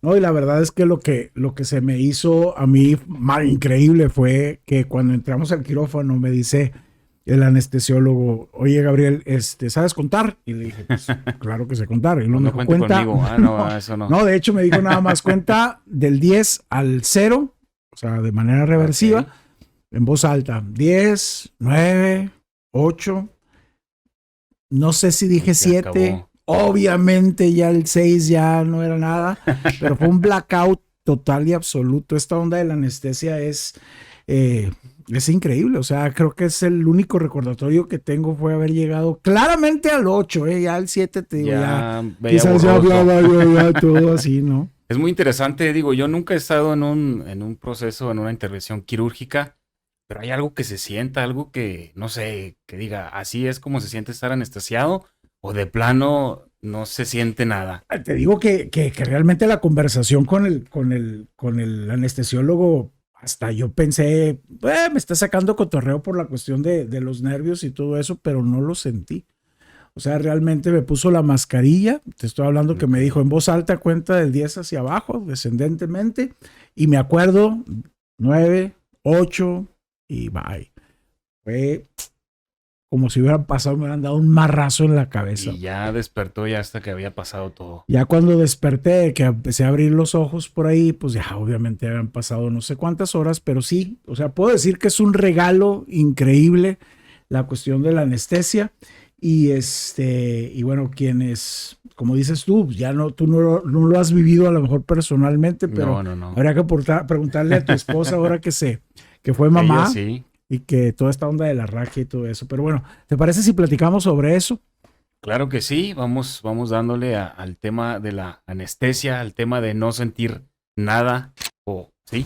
No, y la verdad es que lo que se me hizo a mí increíble fue que cuando entramos al quirófano me dice el anestesiólogo, oye Gabriel, ¿sabes contar? Y le dije, pues claro que sé contar. Y luego Pues me no dijo, cuente cuenta, conmigo. Ah, no, no, eso no. no, de hecho me dijo nada más, cuenta del 10 al 0, o sea, de manera Ok. reversiva, en voz alta, 10, 9, 8, no sé si Y dije se 7, acabó. obviamente ya el 6 ya no era nada, pero fue un blackout total y absoluto. Esta onda de la anestesia eh, es increíble, o sea, creo que es el único recordatorio que tengo fue haber llegado claramente al 8, ya el 7 te digo, ya Ya veía quizás ya borroso. hablaba yo ya todo así, ¿no? Es muy interesante, digo, yo nunca he estado en un proceso, en una intervención quirúrgica, pero hay algo que se sienta, algo que, no sé, que diga, así es como se siente estar anestesiado, o de plano no se siente nada. Te digo que realmente la conversación con el anestesiólogo, hasta yo pensé, me está sacando cotorreo por la cuestión de los nervios y todo eso, pero no lo sentí. O sea, realmente me puso la mascarilla, te estoy hablando que me dijo Ok. en voz alta, cuenta del 10 hacia abajo, descendentemente, y me acuerdo, 9, 8 y bye. Fue como si hubieran pasado, me hubieran dado un marrazo en la cabeza. Y ya despertó ya hasta que había pasado todo. Ya cuando desperté, que empecé a abrir los ojos por ahí, pues ya obviamente habían pasado no sé cuántas horas, pero sí, o sea, puedo decir que es un regalo increíble la cuestión de la anestesia. Y bueno, quienes, como dices tú, ya no, tú no lo has vivido a lo mejor personalmente, pero No, no, no. habría que preguntarle a tu esposa ahora que fue Ella mamá sí. y que toda esta onda de la raquia y todo eso. Pero bueno, ¿te parece si platicamos sobre eso? Claro que sí, vamos dándole al tema de la anestesia, al tema de no sentir nada, o sí.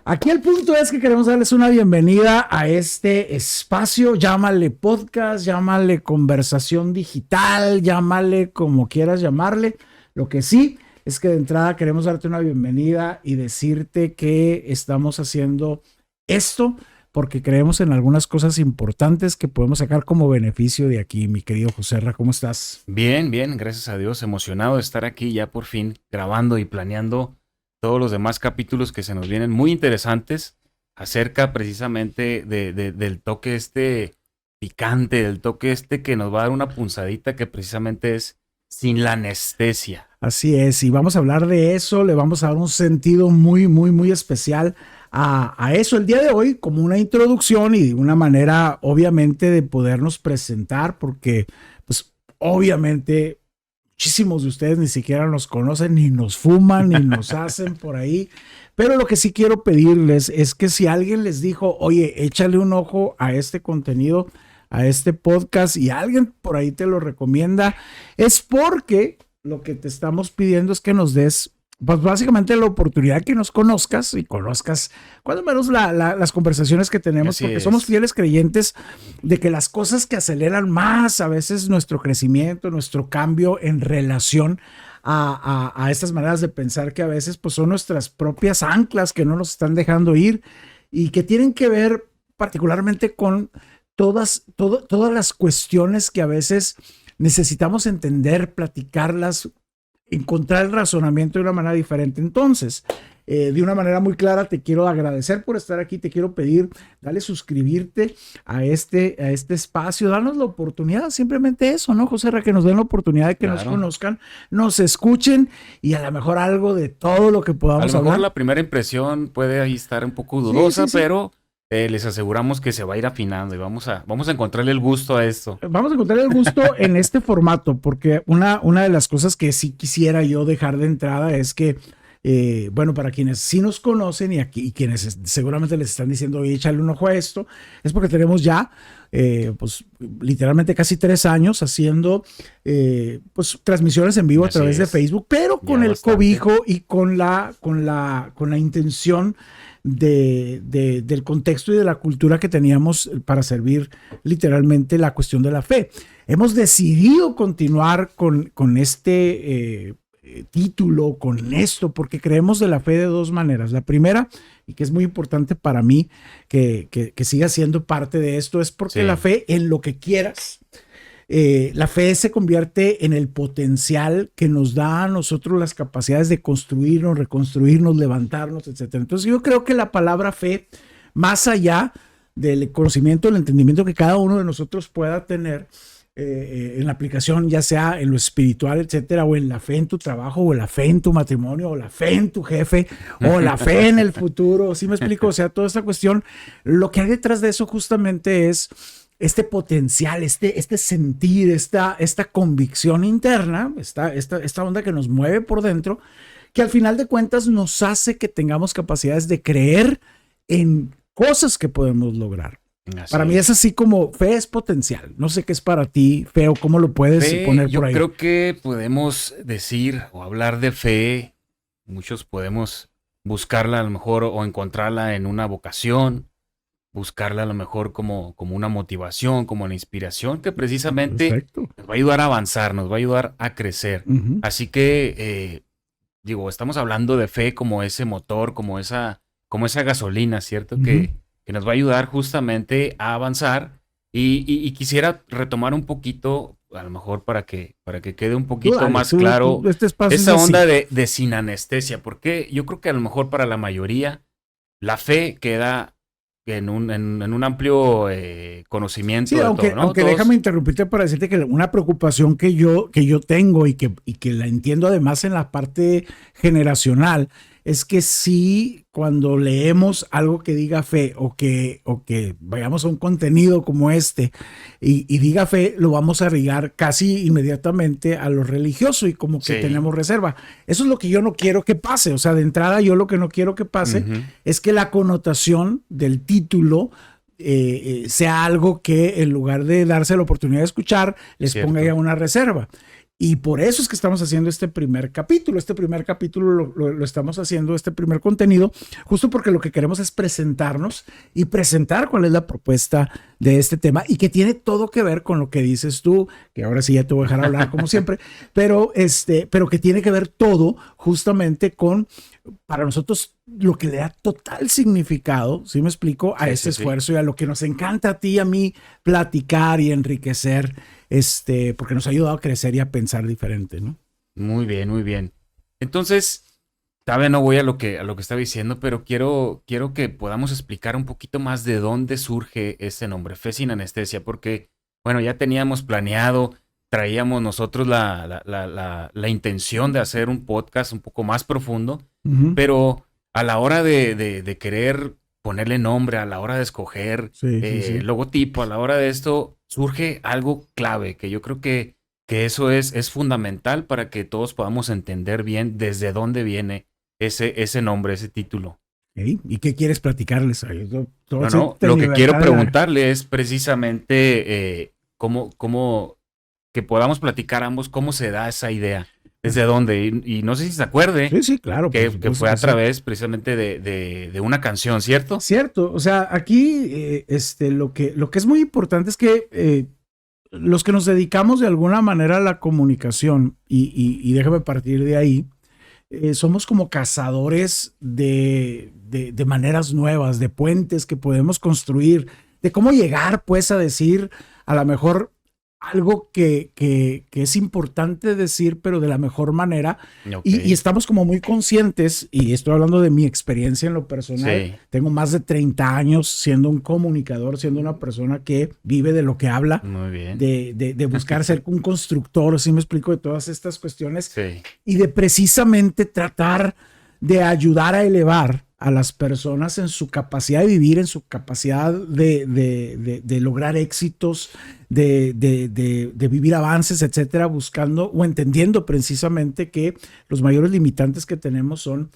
Aquí el punto es que queremos darles una bienvenida a este espacio, llámale podcast, llámale conversación digital, llámale como quieras llamarle. Lo que sí es que de entrada queremos darte una bienvenida y decirte que estamos haciendo esto porque creemos en algunas cosas importantes que podemos sacar como beneficio de aquí, mi querido José Ra, ¿cómo estás? Bien, bien, gracias a Dios, emocionado de estar aquí ya por fin grabando y planeando todos los demás capítulos que se nos vienen muy interesantes acerca precisamente del toque este picante, del toque este que nos va a dar una punzadita que precisamente es sin la anestesia. Así es, y vamos a hablar de eso, le vamos a dar un sentido muy, muy, muy especial a eso el día de hoy como una introducción y una manera obviamente de podernos presentar, porque pues obviamente muchísimos de ustedes ni siquiera nos conocen, ni nos fuman, ni nos hacen por ahí, pero lo que sí quiero pedirles es que si alguien les dijo, oye, échale un ojo a este contenido, a este podcast y alguien por ahí te lo recomienda, es porque lo que te estamos pidiendo es que nos des, pues básicamente la oportunidad que nos conozcas y conozcas, cuando menos las conversaciones que tenemos, Así porque somos es. fieles creyentes de que las cosas que aceleran más a veces nuestro crecimiento, nuestro cambio en relación a estas maneras de pensar que a veces pues son nuestras propias anclas que no nos están dejando ir y que tienen que ver particularmente con todas las cuestiones que a veces necesitamos entender, platicarlas, encontrar el razonamiento de una manera diferente. Entonces, de una manera muy clara, te quiero agradecer por estar aquí, te quiero pedir, dale suscribirte a este espacio, danos la oportunidad, simplemente eso, ¿no, José Ra? Que nos den la oportunidad de que nos Claro. conozcan, nos escuchen y a lo mejor algo de todo lo que A lo podamos mejor hablar. la primera impresión puede ahí estar un poco Sí, sí, dudosa, sí. pero les aseguramos que se va a ir afinando y vamos a encontrarle el gusto a esto. Vamos a encontrar el gusto en este formato, porque una de las cosas que sí quisiera yo dejar de entrada es que, bueno, para quienes sí nos conocen y quienes seguramente les están diciendo, oye, échale un ojo a esto, es porque tenemos ya, pues, literalmente casi 3 años haciendo, pues, transmisiones en vivo a Así través de es, Facebook, pero con ya el bastante. cobijo y con la intención del contexto y de la cultura que teníamos para servir literalmente la cuestión de la fe. Hemos decidido continuar con título, con esto, porque creemos de la fe de dos maneras. La primera, y que es muy importante para mí que siga siendo parte de esto, es porque la fe en lo que quieras, la fe se convierte en el potencial que nos da a nosotros las capacidades de construirnos, reconstruirnos, levantarnos, etc. Entonces yo creo que la palabra fe, más allá del conocimiento, del entendimiento que cada uno de nosotros pueda tener en la aplicación, ya sea en lo espiritual, etcétera, o en la fe en tu trabajo, o la fe en tu matrimonio, o la fe en tu jefe, o la fe en el futuro, ¿sí me explico? O sea, toda esta cuestión, lo que hay detrás de eso justamente es este potencial, este sentir, esta convicción interna, esta onda que nos mueve por dentro, que al final de cuentas nos hace que tengamos capacidades de creer en cosas que podemos lograr. Para mí es así como fe es potencial. No sé qué es para ti, fe, o cómo lo puedes poner por ahí. Yo creo que podemos decir o hablar de fe, muchos podemos buscarla a lo mejor o encontrarla en una vocación, buscarla a lo mejor como una motivación, como una inspiración, que precisamente nos va a ayudar a avanzar, nos va a ayudar a crecer. Así que, estamos hablando de fe como ese motor, como esa gasolina, ¿cierto? Que nos va a ayudar justamente a avanzar. Y quisiera retomar un poquito, a lo mejor para que quede un poquito más claro, esa onda de sin anestesia, porque yo creo que a lo mejor para la mayoría la fe queda en un amplio conocimiento. Sí, de aunque, todo, ¿no? aunque déjame interrumpirte para decirte que una preocupación que yo tengo y que la entiendo además en la parte generacional es que sí, cuando leemos algo que diga fe o que vayamos a un contenido como este y diga fe, lo vamos a ligar casi inmediatamente a lo religioso y como que tenemos reserva. Eso es lo que yo no quiero que pase. O sea, de entrada yo lo que no quiero que pase es que la connotación del título sea algo que en lugar de darse la oportunidad de escuchar, les ponga ya una reserva. Y por eso es que estamos haciendo este primer capítulo. Este primer capítulo lo estamos haciendo, este primer contenido, justo porque lo que queremos es presentarnos y presentar cuál es la propuesta de este tema y que tiene todo que ver con lo que dices tú, que ahora sí ya te voy a dejar hablar como siempre, pero que tiene que ver todo justamente con, para nosotros, lo que le da total significado, ¿sí me explico? A este esfuerzo y a lo que nos encanta a ti y a mí platicar y enriquecer, porque nos ha ayudado a crecer y a pensar diferente, ¿no? Muy bien, muy bien. Entonces, todavía no voy a lo que estaba diciendo, pero quiero que podamos explicar un poquito más de dónde surge este nombre, Fe sin Anestesia, porque, bueno, ya teníamos planeado, traíamos nosotros la intención de hacer un podcast un poco más profundo, pero a la hora de querer ponerle nombre, a la hora de escoger logotipo, a la hora de esto, surge algo clave, que yo creo que eso es fundamental para que todos podamos entender bien desde dónde viene ese nombre, ese título. ¿Y qué quieres platicarles a ellos? Bueno, lo que quiero preguntarle es precisamente cómo que podamos platicar ambos cómo se da esa idea. ¿Desde dónde? Y no sé si se acuerde. Sí, claro. Que fue a través precisamente de una canción, ¿cierto? Cierto. O sea, aquí lo que es muy importante es que los que nos dedicamos de alguna manera a la comunicación, y déjame partir de ahí, somos como cazadores de maneras nuevas, de puentes que podemos construir, de cómo llegar pues a decir a lo mejor algo que es importante decir, pero de la mejor manera. Y estamos como muy conscientes, y estoy hablando de mi experiencia en lo personal. Tengo más de 30 años siendo un comunicador, siendo una persona que vive de lo que habla. Muy bien. De buscar ser un constructor, ¿sí me explico? De todas estas cuestiones. Y de precisamente tratar de ayudar a elevar a las personas en su capacidad de vivir, en su capacidad de lograr éxitos, de vivir avances, etcétera, buscando o entendiendo precisamente que los mayores limitantes que tenemos son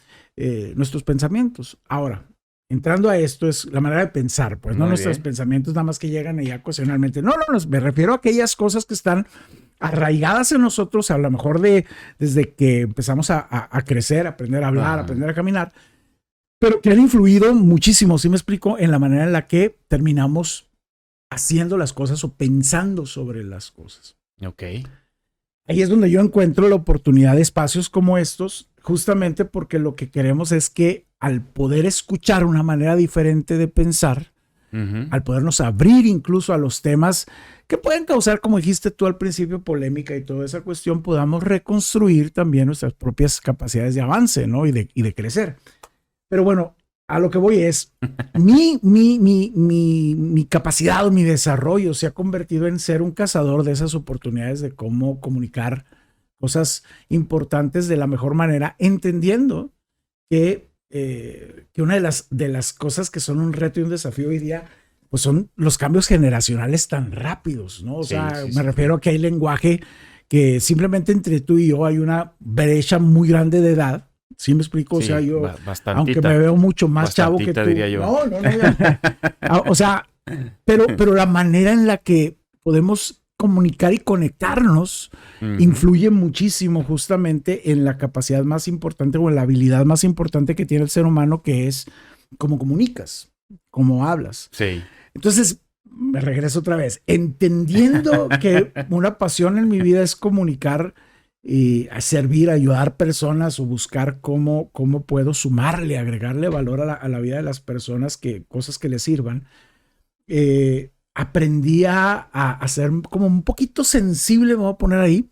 nuestros pensamientos. Ahora, entrando a esto es la manera de pensar, pues no nuestros pensamientos nada más que llegan ahí ocasionalmente. No, me refiero a aquellas cosas que están arraigadas en nosotros, a lo mejor desde que empezamos a crecer, a aprender a hablar, a aprender a caminar, pero que han influido muchísimo, ¿sí me explico? En la manera en la que terminamos haciendo las cosas o pensando sobre las cosas. ahí es donde yo encuentro la oportunidad de espacios como estos, justamente porque lo que queremos es que al poder escuchar una manera diferente de pensar, al podernos abrir incluso a los temas que pueden causar, como dijiste tú al principio, polémica y toda esa cuestión, podamos reconstruir también nuestras propias capacidades de avance, ¿no? Y de crecer. Pero bueno, a lo que voy es, mi capacidad o mi desarrollo se ha convertido en ser un cazador de esas oportunidades de cómo comunicar cosas importantes de la mejor manera, entendiendo que una de las cosas que son un reto y un desafío hoy día, pues son los cambios generacionales tan rápidos, ¿no? O sea, me refiero a que hay lenguaje que simplemente entre tú y yo hay una brecha muy grande de edad. ¿Sí me explico? O sea, yo, aunque me veo mucho más chavo que tú. Diría yo. No. O sea, pero la manera en la que podemos comunicar y conectarnos influye muchísimo justamente en la capacidad más importante o en la habilidad más importante que tiene el ser humano, que es cómo comunicas, cómo hablas. Sí. Entonces, me regreso otra vez, entendiendo que una pasión en mi vida es comunicar y a servir, ayudar personas o buscar cómo puedo sumarle, agregarle valor a la vida de las personas, cosas que les sirvan. Aprendí a ser como un poquito sensible, me voy a poner ahí,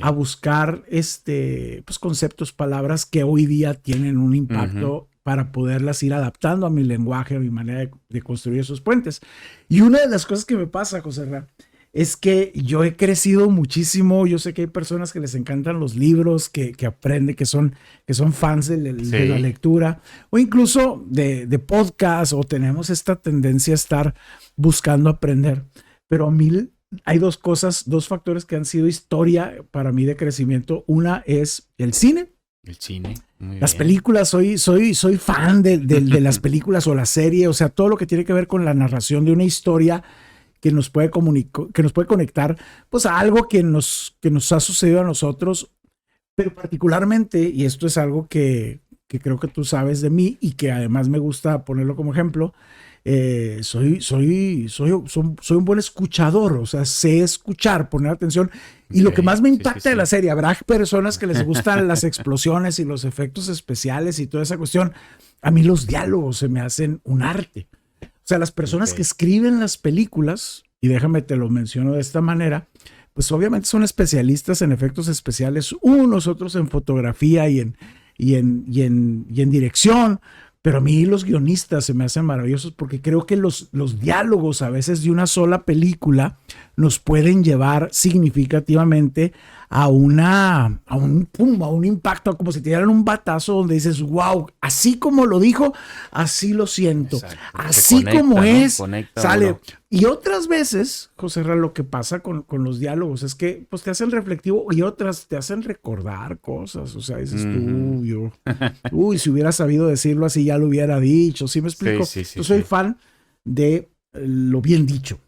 a buscar pues conceptos, palabras que hoy día tienen un impacto para poderlas ir adaptando a mi lenguaje, a mi manera de construir esos puentes. Y una de las cosas que me pasa, José Ra, es que yo he crecido muchísimo. Yo sé que hay personas que les encantan los libros, que aprenden, que son fans de la lectura, o incluso de podcast, o tenemos esta tendencia a estar buscando aprender. Pero a mí hay dos factores que han sido historia para mí de crecimiento. Una es el cine. El cine. Las películas, soy fan de las películas o la serie, o sea, todo lo que tiene que ver con la narración de una historia que nos puede conectar pues a algo que nos ha sucedido a nosotros, pero particularmente, y esto es algo que creo que tú sabes de mí y que además me gusta ponerlo como ejemplo, soy un buen escuchador, o sea, sé escuchar, poner atención. Y lo que más me impacta de la serie, habrá personas que les gustan las explosiones y los efectos especiales y toda esa cuestión. A mí los diálogos se me hacen un arte. O sea, las personas que escriben las películas, y déjame te lo menciono de esta manera, pues obviamente son especialistas en efectos especiales, unos otros en fotografía y en dirección. Pero a mí los guionistas se me hacen maravillosos porque creo que los diálogos a veces de una sola película nos pueden llevar significativamente a un impacto, como si te dieran un batazo donde dices, wow, así como lo dijo, así lo siento. Exacto. Así conecta, como es, sale. Uno. Y otras veces, José Ra, lo que pasa con los diálogos es que pues, te hacen reflectivo y otras te hacen recordar cosas. O sea, dices tú, uy, si hubiera sabido decirlo así, ya lo hubiera dicho. ¿Sí me explico? Yo soy fan de lo bien dicho.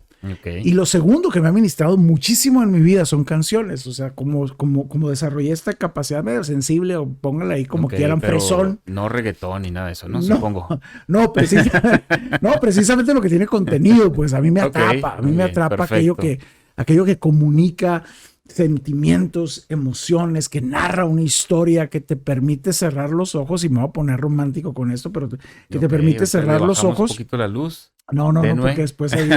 Y lo segundo que me ha ministrado muchísimo en mi vida son canciones. O sea, como desarrollé esta capacidad medio sensible, o póngala ahí como quieran, fresón. No reggaetón ni nada de eso, ¿no? Supongo. No, precisamente lo que tiene contenido, pues a mí me atrapa. A mí me atrapa aquello que comunica sentimientos, emociones, que narra una historia, que te permite cerrar los ojos. Y me voy a poner romántico con esto, pero que te permite cerrar los ojos. Un poquito la luz. No, porque después ahí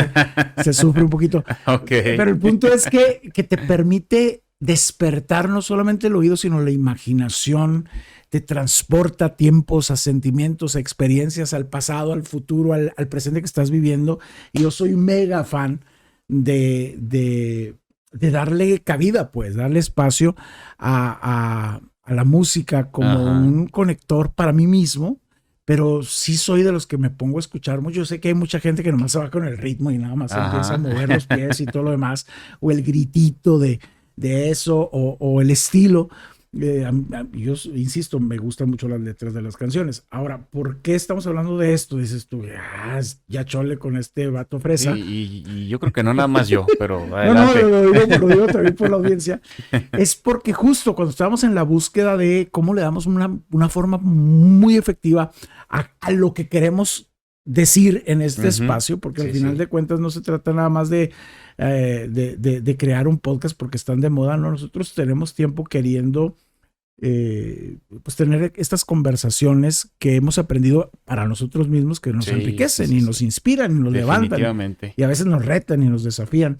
se sufre un poquito. Pero el punto es que te permite despertar no solamente el oído, sino la imaginación. Te transporta a tiempos, a sentimientos, a experiencias, al pasado, al futuro, al presente que estás viviendo. Y yo soy mega fan de darle cabida, pues, darle espacio a la música como un conector para mí mismo. Pero sí soy de los que me pongo a escuchar mucho. Yo sé que hay mucha gente que nomás se va con el ritmo y nada más empieza a mover los pies y todo lo demás, o el gritito de eso, o el estilo. Yo insisto, me gustan mucho las letras de las canciones. Ahora, ¿por qué estamos hablando de esto? Dices tú, ya chole con este vato fresa. Y yo creo que no nada más yo, pero adelante. Lo digo también por la audiencia. Es porque justo cuando estábamos en la búsqueda de cómo le damos una forma muy efectiva a lo que queremos decir en este Ujú. espacio, porque al Sí, final sí. de cuentas no se trata nada más de crear un podcast porque están de moda, no, nosotros tenemos tiempo queriendo pues tener estas conversaciones que hemos aprendido para nosotros mismos que nos Sí, sí, enriquecen sí, y sí. nos inspiran y nos levantan Definitivamente. y a veces nos retan y nos desafían.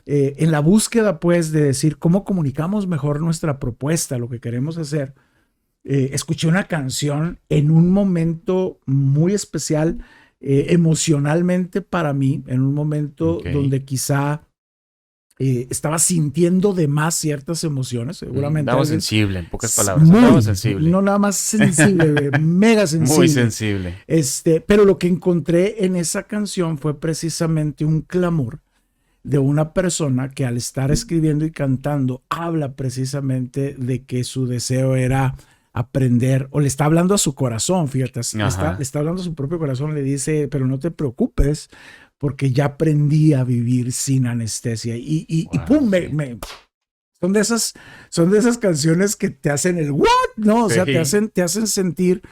En la búsqueda pues de decir cómo comunicamos mejor nuestra propuesta, lo que queremos hacer, escuché una canción en un momento muy especial emocionalmente para mí, en un momento Ok. donde quizá estaba sintiendo de más ciertas emociones, seguramente Andaba alguien sensible, en pocas palabras. Andaba muy, sensible. no nada más sensible, mega Muy sensible. sensible. Pero lo que encontré en esa canción fue precisamente un clamor de una persona que al estar escribiendo y cantando habla precisamente de que su deseo era aprender, o le está hablando a su corazón, fíjate, le está hablando a su propio corazón, le dice, pero no te preocupes, porque ya aprendí a vivir sin anestesia. Y pum, Wow, sí. son son de esas canciones que te hacen el what, ¿no? O sea, Sí. te hacen sentir.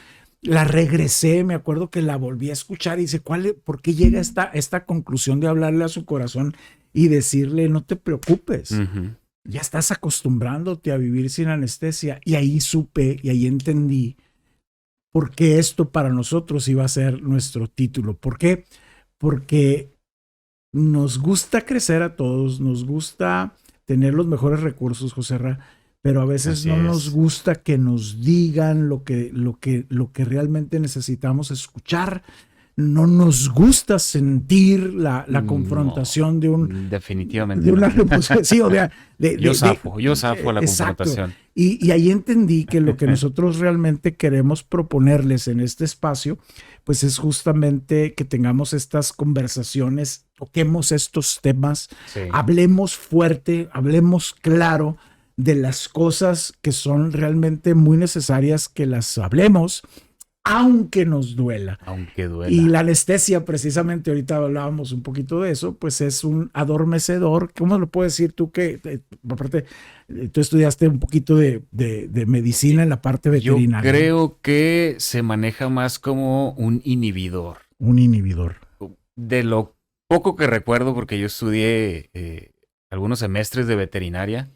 La regresé, me acuerdo que la volví a escuchar y dice, ¿por qué llega esta conclusión de hablarle a su corazón y decirle, no te preocupes, Ujú. ya estás acostumbrándote a vivir sin anestesia? Y ahí supe y ahí entendí por qué esto para nosotros iba a ser nuestro título. ¿Por qué? Porque nos gusta crecer a todos, nos gusta tener los mejores recursos, José Ra, pero a veces Así no nos es. gusta que nos digan lo que realmente necesitamos escuchar. No nos gusta sentir la No, confrontación de definitivamente una no. reposición. Sí, o sea, Yo zafo a la exacto. confrontación. Y ahí entendí que lo que nosotros realmente queremos proponerles en este espacio, pues es justamente que tengamos estas conversaciones, toquemos estos temas, Sí. hablemos fuerte, hablemos claro de las cosas que son realmente muy necesarias que las hablemos, aunque nos duela. Aunque Y la duela. anestesia, precisamente, ahorita hablábamos un poquito de eso, pues es un adormecedor. ¿Cómo lo puedes decir tú que, aparte, tú estudiaste un poquito de medicina en la parte Yo veterinaria, ¿no? creo que se maneja más como un inhibidor. Un inhibidor. De lo poco que recuerdo, porque yo estudié algunos semestres de veterinaria,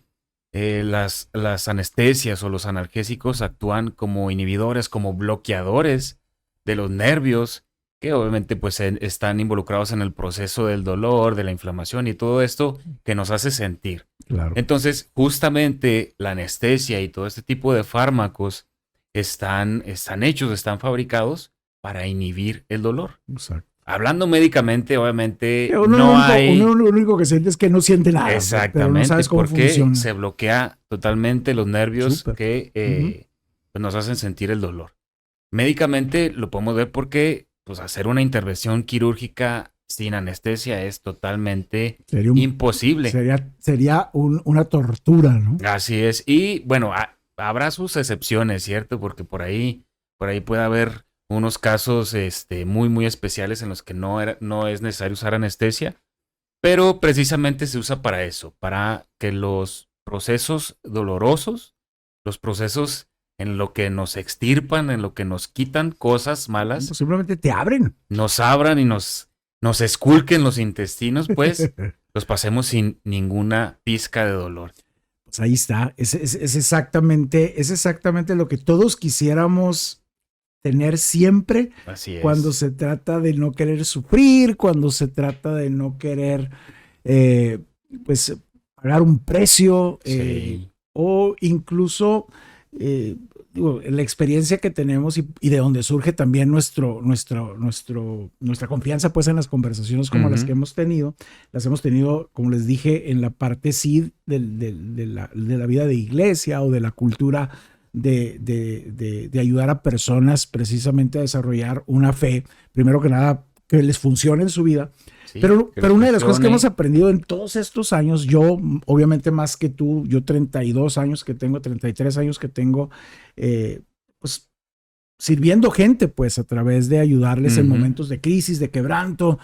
las anestesias o los analgésicos actúan como inhibidores, como bloqueadores de los nervios, que obviamente pues están involucrados en el proceso del dolor, de la inflamación y todo esto que nos hace sentir. Claro. Entonces, justamente la anestesia y todo este tipo de fármacos están hechos, están fabricados para inhibir el dolor. Exacto. Hablando médicamente, obviamente Uno, no hay... uno lo único que siente es que no siente nada, pero no Exactamente, sabes cómo porque funciona. se bloquea totalmente los nervios Súper. que Ujú. pues nos hacen sentir el dolor. Médicamente lo podemos ver porque pues, hacer una intervención quirúrgica sin anestesia es totalmente imposible. Sería una tortura, ¿no? Así es. Y bueno, habrá sus excepciones, ¿cierto? Porque por ahí puede haber unos casos muy, muy especiales en los que no es necesario usar anestesia. Pero precisamente se usa para eso, para que los procesos dolorosos, los procesos en lo que nos extirpan, en lo que nos quitan cosas malas, Simplemente te abren. nos abran y nos esculquen los intestinos, pues los pasemos sin ninguna pizca de dolor. Pues ahí está. Es exactamente lo que todos quisiéramos tener siempre. Así es. Cuando se trata de no querer sufrir, cuando se trata de no querer pues pagar un precio Sí. o incluso digo, la experiencia que tenemos y de donde surge también nuestra confianza pues en las conversaciones como las que hemos tenido, las hemos tenido, como les dije, en la parte sí de la vida de iglesia o de la cultura de ayudar a personas precisamente a desarrollar una fe, primero que nada, que les funcione en su vida. Sí, pero una de las cosas que hemos funcione. aprendido en todos estos años, yo obviamente más que tú, yo 32 años que tengo, 33 años que tengo, pues sirviendo gente pues a través de ayudarles en momentos de crisis, de quebranto,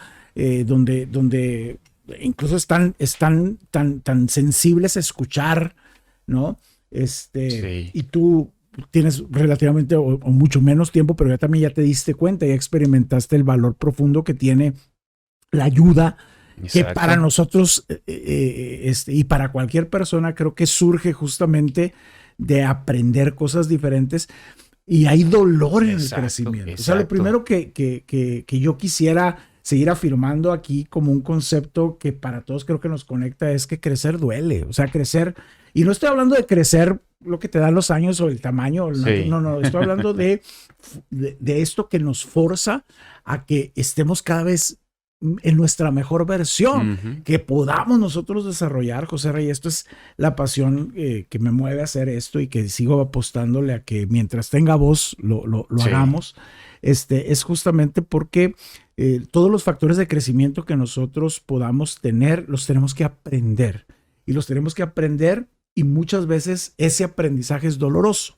donde incluso están tan sensibles a escuchar, ¿no? Sí. Y tú tienes relativamente o mucho menos tiempo, pero ya te diste cuenta, ya experimentaste el valor profundo que tiene la ayuda, que Exacto. para nosotros y para cualquier persona creo que surge justamente de aprender cosas diferentes y hay dolor en el crecimiento. O sea, lo primero que yo quisiera seguir afirmando aquí como un concepto que para todos creo que nos conecta es que crecer duele. O sea, crecer, y no estoy hablando de crecer lo que te dan los años o el tamaño, Sí. no, estoy hablando de esto que nos forza a que estemos cada vez en nuestra mejor versión, que podamos nosotros desarrollar, José Rey. Esto es la pasión que me mueve a hacer esto y que sigo apostándole a que mientras tenga voz lo sí. hagamos. Es justamente porque todos los factores de crecimiento que nosotros podamos tener, los tenemos que aprender. Y los tenemos que aprender y muchas veces ese aprendizaje es doloroso.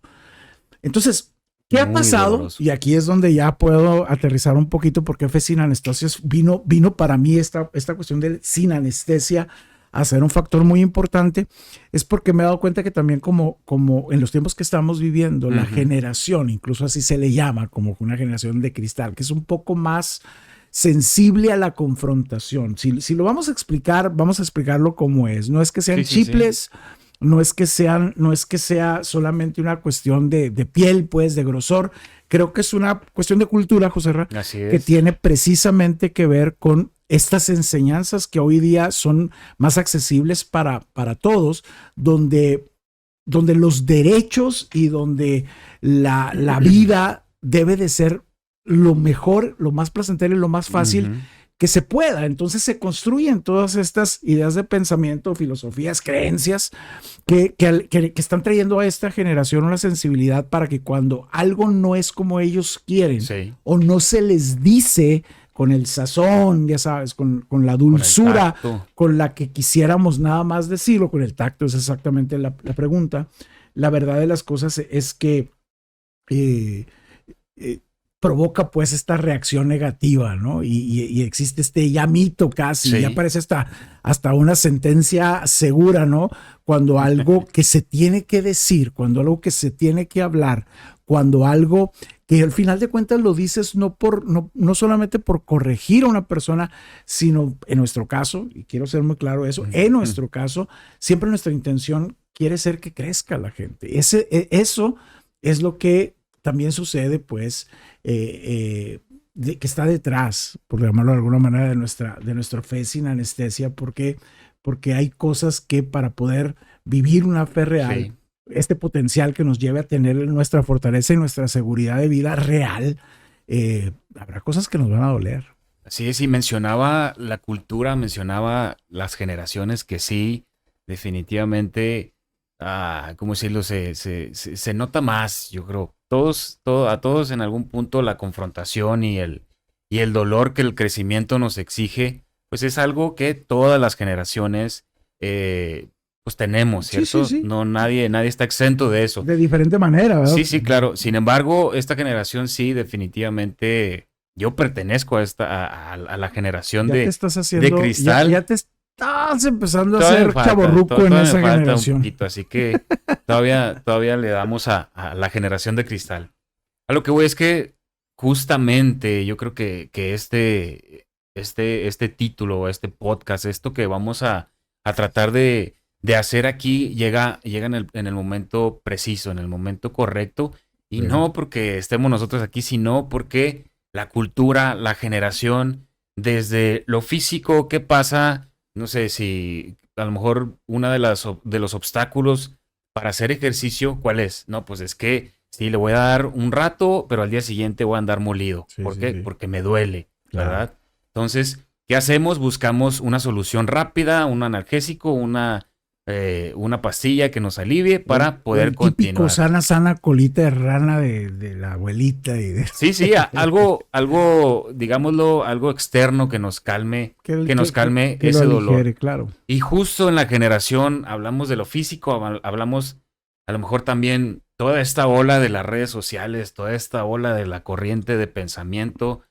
Entonces, ¿qué ha pasado? Doloroso. Y aquí es donde ya puedo aterrizar un poquito porque fue sin anestesia. Vino para mí esta cuestión de sin anestesia a ser un factor muy importante. Es porque me he dado cuenta que también como en los tiempos que estamos viviendo, la generación, incluso así se le llama, como una generación de cristal, que es un poco más sensible a la confrontación. Si lo vamos a explicarlo como es. No es que sean chiples. Sí. No es que sea solamente una cuestión de piel, pues, de grosor. Creo que es una cuestión de cultura, José Ra, que tiene precisamente que ver con estas enseñanzas que hoy día son más accesibles para todos, donde los derechos y donde la vida debe de ser lo mejor, lo más placentero y lo más fácil que se pueda. Entonces se construyen todas estas ideas de pensamiento, filosofías, creencias que están trayendo a esta generación una sensibilidad para que cuando algo no es como ellos quieren o no se les dice con el sazón, ya sabes, con la dulzura con la que quisiéramos nada más decirlo, con el tacto es exactamente la pregunta. La verdad de las cosas es que provoca pues esta reacción negativa, ¿no? Y existe este ya mito casi, ya parece hasta una sentencia segura, ¿no? Cuando algo que se tiene que decir, cuando algo que se tiene que hablar, cuando algo que al final de cuentas lo dices no solamente por corregir a una persona, sino en nuestro caso, y quiero ser muy claro eso, en nuestro caso, siempre nuestra intención quiere ser que crezca la gente. Eso es lo que también sucede, pues, que está detrás, por llamarlo de alguna manera, de nuestra fe sin anestesia, porque hay cosas que para poder vivir una fe real, este potencial que nos lleve a tener nuestra fortaleza y nuestra seguridad de vida real, habrá cosas que nos van a doler. Así es, y mencionaba la cultura, mencionaba las generaciones que sí, definitivamente, ¿cómo decirlo? Se nota más, yo creo. A todos en algún punto la confrontación y el dolor que el crecimiento nos exige, pues es algo que todas las generaciones pues tenemos, ¿cierto? Sí. No, nadie está exento de eso. De diferente manera, ¿verdad? Sí, claro. Sin embargo, esta generación sí, definitivamente, yo pertenezco a la generación de cristal. Ya te estás empezando a ser chavorruco en esa generación. Un poquito, así que todavía le damos a la generación de cristal. A lo que voy es que justamente yo creo que este título, este podcast, esto que vamos a tratar de hacer aquí llega en el momento preciso, en el momento correcto, y no porque estemos nosotros aquí, sino porque la cultura, la generación, desde lo físico, ¿qué pasa? No sé si a lo mejor uno de los obstáculos para hacer ejercicio, ¿cuál es? No, pues es que sí, le voy a dar un rato, pero al día siguiente voy a andar molido. ¿Por qué? Porque me duele, ¿verdad? Entonces, ¿qué hacemos? Buscamos una solución rápida, un analgésico, una pastilla que nos alivie para poder continuar. Sana colita de rana de la abuelita. Sí, algo, digámoslo, algo externo que nos calme, que ese dolor. Aligere, claro. Y justo en la generación hablamos de lo físico, hablamos a lo mejor también toda esta ola de las redes sociales, toda esta ola de la corriente de pensamiento,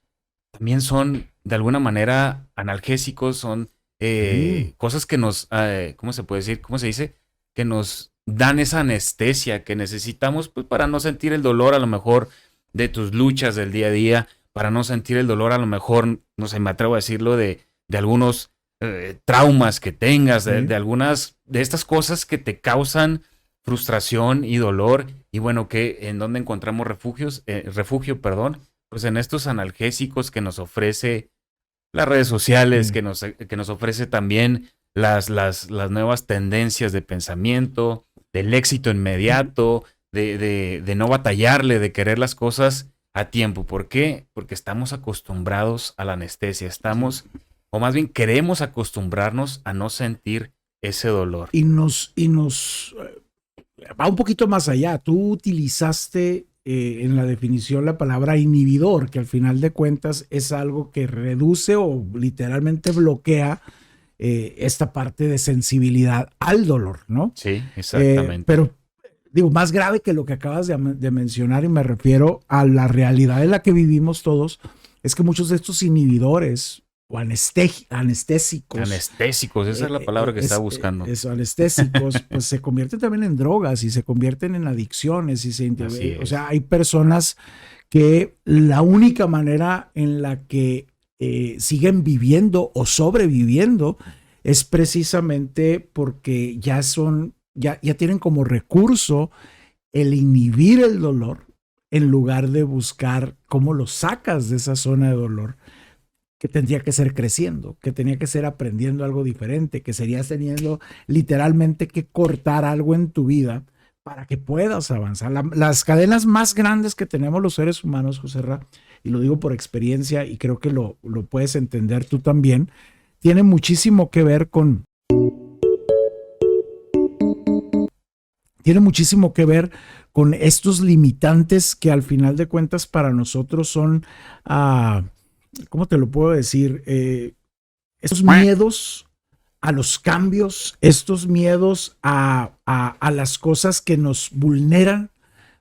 también son de alguna manera analgésicos, son cosas que nos, ¿cómo se puede decir? ¿Cómo se dice? Que nos dan esa anestesia que necesitamos, pues, para no sentir el dolor a lo mejor de tus luchas del día a día, para no sentir el dolor a lo mejor, no sé, me atrevo a decirlo, de algunos traumas que tengas, de algunas de estas cosas que te causan frustración y dolor. Y bueno, que en dónde encontramos refugio, perdón, pues en estos analgésicos que nos ofrece las redes sociales, que nos ofrece también las nuevas tendencias de pensamiento, del éxito inmediato, de no batallarle, de querer las cosas a tiempo. ¿Por qué? Porque estamos acostumbrados a la anestesia, o más bien queremos acostumbrarnos a no sentir ese dolor. Y nos va un poquito más allá. Tú utilizaste en la definición la palabra inhibidor, que al final de cuentas es algo que reduce o literalmente bloquea esta parte de sensibilidad al dolor, ¿no? Sí, exactamente. Pero digo, más grave que lo que acabas de mencionar, y me refiero a la realidad en la que vivimos todos, es que muchos de estos inhibidores o anestésicos. Anestésicos, esa es la palabra que estaba buscando. Eso, anestésicos, pues se convierten también en drogas y se convierten en adicciones. O sea, hay personas que la única manera en la que siguen viviendo o sobreviviendo es precisamente porque ya tienen como recurso el inhibir el dolor en lugar de buscar cómo lo sacas de esa zona de dolor, que tendría que ser creciendo, que tenía que ser aprendiendo algo diferente, que serías teniendo literalmente que cortar algo en tu vida para que puedas avanzar. Las cadenas más grandes que tenemos los seres humanos, José Ra, y lo digo por experiencia y creo que lo puedes entender tú también, tiene muchísimo que ver con estos limitantes que al final de cuentas para nosotros son, ¿cómo te lo puedo decir? Estos miedos a los cambios, estos miedos a las cosas que nos vulneran.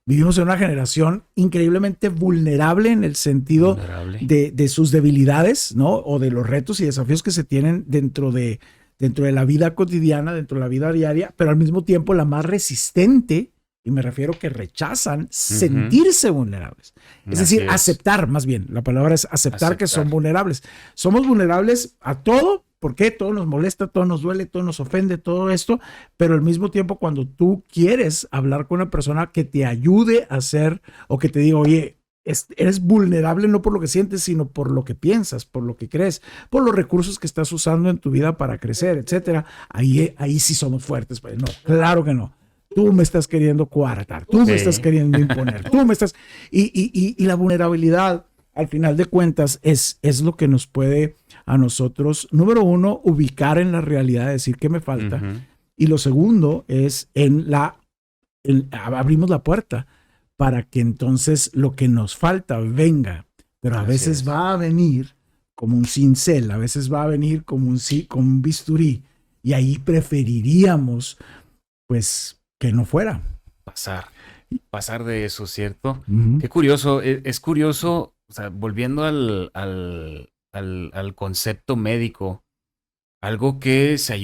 Vivimos en una generación increíblemente vulnerable en el sentido de sus debilidades, ¿no? O de los retos y desafíos que se tienen dentro de la vida cotidiana, dentro de la vida diaria, pero al mismo tiempo la más resistente, y me refiero que rechazan sentirse vulnerables. Es decir, aceptar, más bien, la palabra es aceptar que son vulnerables. Somos vulnerables a todo, porque todo nos molesta, todo nos duele, todo nos ofende, todo esto, pero al mismo tiempo cuando tú quieres hablar con una persona que te ayude a hacer, o que te diga, oye, eres vulnerable no por lo que sientes, sino por lo que piensas, por lo que crees, por los recursos que estás usando en tu vida para crecer, etcétera. Ahí sí somos fuertes. Pues no, claro que no. Tú me estás queriendo coartar, tú me estás queriendo imponer, tú me estás... Y la vulnerabilidad, al final de cuentas, es lo que nos puede a nosotros, número uno, ubicar en la realidad, decir qué me falta. Y lo segundo es abrimos la puerta para que entonces lo que nos falta venga. Pero a veces va a venir como un cincel, a veces va a venir como un bisturí. Y ahí preferiríamos, pues, que no fuera. Pasar de eso, ¿cierto? Qué curioso, es curioso, o sea, volviendo al concepto médico, algo que se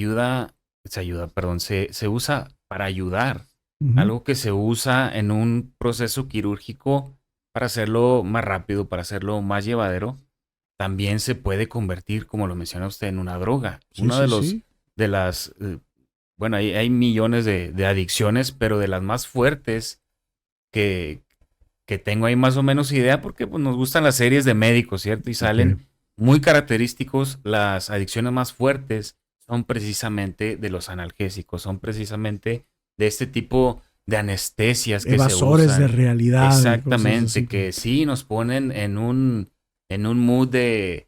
usa para ayudar, algo que se usa en un proceso quirúrgico para hacerlo más rápido, para hacerlo más llevadero, también se puede convertir, como lo menciona usted, en una droga. De las... Bueno, hay millones de adicciones, pero de las más fuertes que tengo ahí más o menos idea, porque pues, nos gustan las series de médicos, ¿cierto? Y salen muy característicos. Las adicciones más fuertes son precisamente de los analgésicos, son precisamente de este tipo de anestesias que evasores se usan. De realidad. Exactamente, que sí nos ponen en un mood de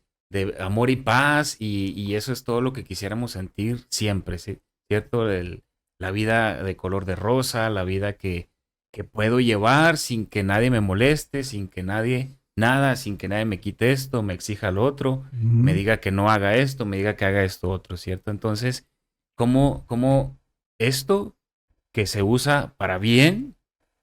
amor y paz, y eso es todo lo que quisiéramos sentir siempre, ¿sí? ¿Cierto? La vida de color de rosa, la vida que puedo llevar sin que nadie me moleste, sin que nadie me quite esto, me exija lo otro, me diga que no haga esto, me diga que haga esto otro, ¿cierto? Entonces, ¿cómo esto que se usa para bien,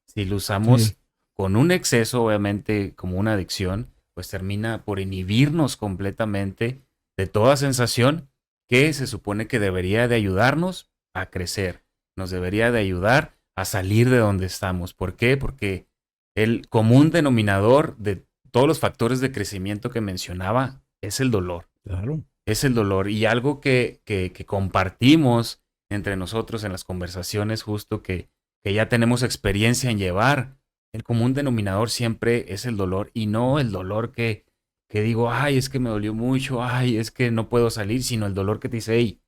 si lo usamos con un exceso, obviamente, como una adicción, pues termina por inhibirnos completamente de toda sensación que se supone que debería de ayudarnos a crecer, nos debería de ayudar a salir de donde estamos. ¿Por qué? Porque el común denominador de todos los factores de crecimiento que mencionaba es el dolor. Claro. Es el dolor. Y algo que compartimos entre nosotros en las conversaciones, justo que ya tenemos experiencia en llevar, el común denominador siempre es el dolor. Y no el dolor que digo, ay, es que me dolió mucho, ay, es que no puedo salir, sino el dolor que te dice, hey,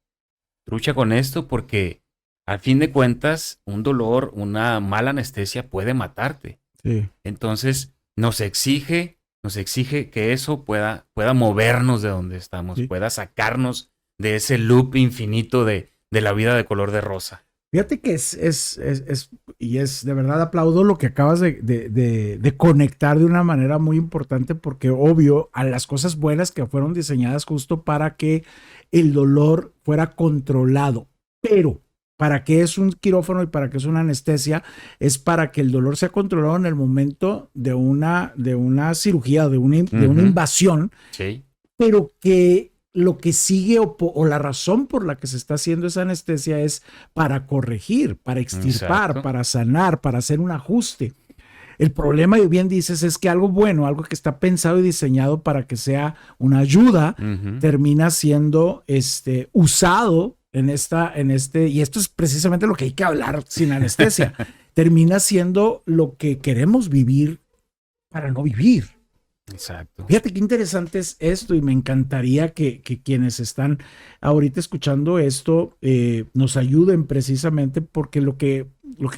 trucha con esto porque al fin de cuentas, un dolor, una mala anestesia puede matarte. Sí. Entonces, nos exige que eso pueda movernos de donde estamos, Sí. pueda sacarnos de ese loop infinito de la vida de color de rosa. Fíjate que y es de verdad aplaudo lo que acabas de conectar de una manera muy importante, porque obvio, a las cosas buenas que fueron diseñadas justo para que el dolor fuera controlado, pero para qué es un quirófano y para qué es una anestesia, es para que el dolor sea controlado en el momento de una cirugía, de una invasión, Sí. pero que lo que sigue o la razón por la que se está haciendo esa anestesia es para corregir, para extirpar, Exacto. para sanar, para hacer un ajuste. El problema, y bien dices, es que algo bueno, algo que está pensado y diseñado para que sea una ayuda, termina siendo usado y esto es precisamente lo que hay que hablar sin anestesia, termina siendo lo que queremos vivir para no vivir. Exacto. Fíjate qué interesante es esto y me encantaría que quienes están ahorita escuchando esto nos ayuden precisamente porque lo que